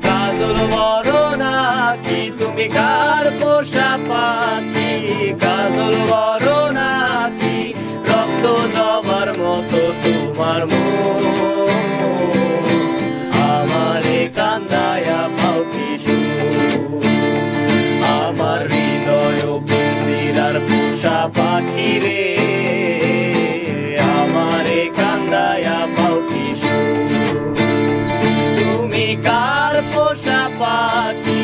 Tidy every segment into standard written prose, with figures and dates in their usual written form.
কাজল বড় নাকি তুমি কার পোষা পাখি কাজল বড় নাকি রক্ত জবার মতো তোমার মন আমারে কান্দায়া পাও কি সুর আমার হৃদয় পিঞ্জিরার পোষা পাখি রে আমারে কান্দায়া পাও কি সুর তুমি কার পোষা পাখি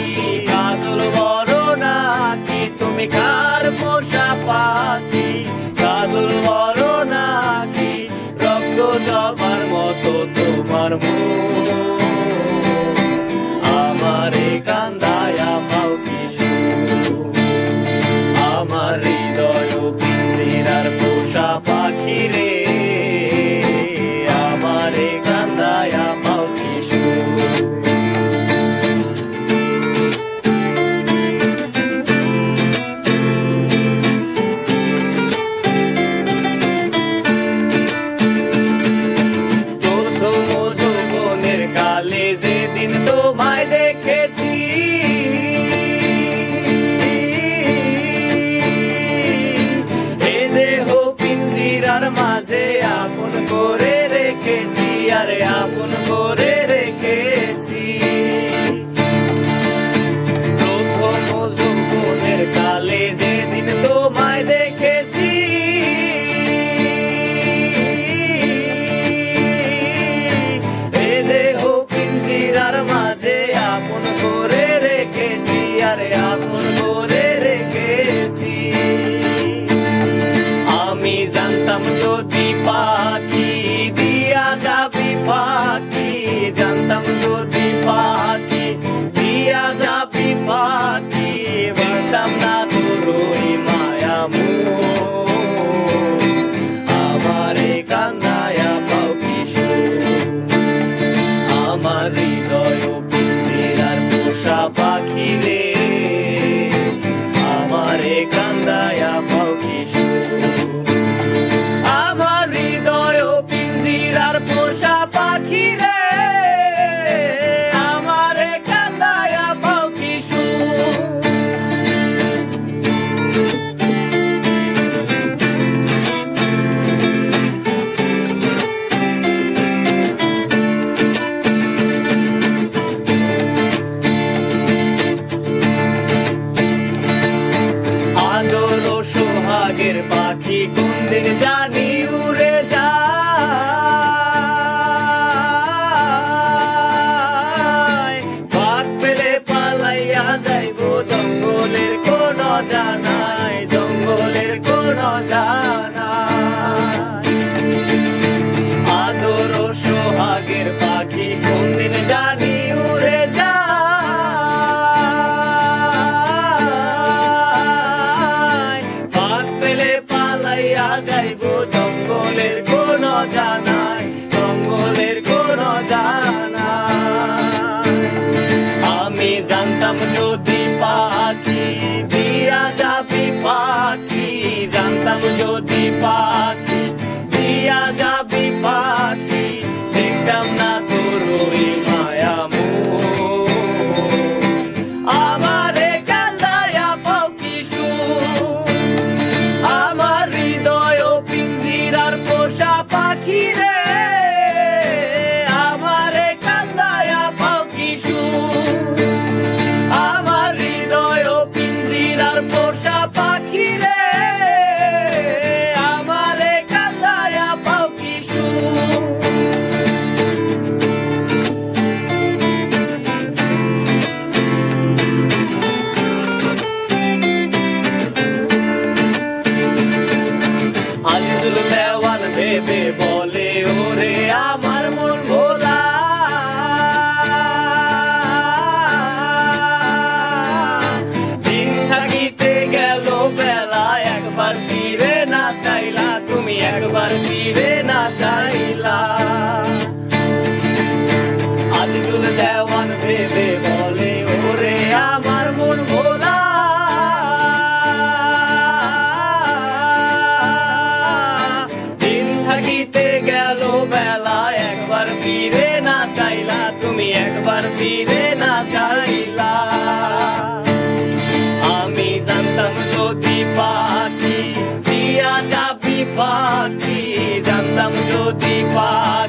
কাজল বড় নাকি তুমি কার পোষা পাখি কাজল বড় নাকি রক্ত জবার মতো তোমার মন আমারে কান্দায়া পাও কি সুর আমার হৃদয় পিঞ্জিরার পোষা পাখি রে আমারে কান্দায়া পাও কি সুর তোমায় দেখেছি এ দেহ পিঞ্জিরার মাঝে আপন করে রেখেছি আরে আপন করে রেখেছি প্রথম যৌবনের কালে যেদিন তোমায় দেখেছি আপন করে রেখেছি আরে আপন করে রেখেছি আমি জানতাম যদি পাখি দিয়া যাবি পাখি জানতাম যদি পাখি দিয়া যাবি পাখি বলতাম না তোর ওই মায়া আমারে কান্দায়া পাও কি সুর আমার হৃদয় পোষা পাখি রে আমারে কান্দায়া পাও কি সুর আমার হৃদয় পিঞ্জিরার পোষা পাখি রে আমারে কান্দায়া পাও কি সুর সোহাগের পাখি কোন দিন জানি উড়ে যায় পাক পেলে পালাইয়া যাইব জঙ্গলের কোন জানাই জঙ্গলের কোন জানাই আদর সোহাগের পাখি কোন দিন জানি উড়ে যায় যাইব জঙ্গলের কোন জানাই জঙ্গলের কোন জানাই আমি জানতাম যদি পাখি দিয়া যাবি পাখি জানতাম যদি পাখি দিয়া যাবি পাখি দেখতাম না তোর ওই মায়া আমারে কান্দায়া পাও কি সুর আমার হৃদয় পিঞ্জিরার পোষা পাখি রে আমারে কান্দায়া পাও কি সুর আমার হৃদয় পিঞ্জিরার পোষা পাখি রে আমারে কান্দায়া পাও কি সুর ফিরে না চাইলা। আমি জানতাম যদি পাখি দিয়া যাবি ফাঁকি, জানতাম যদি পাখি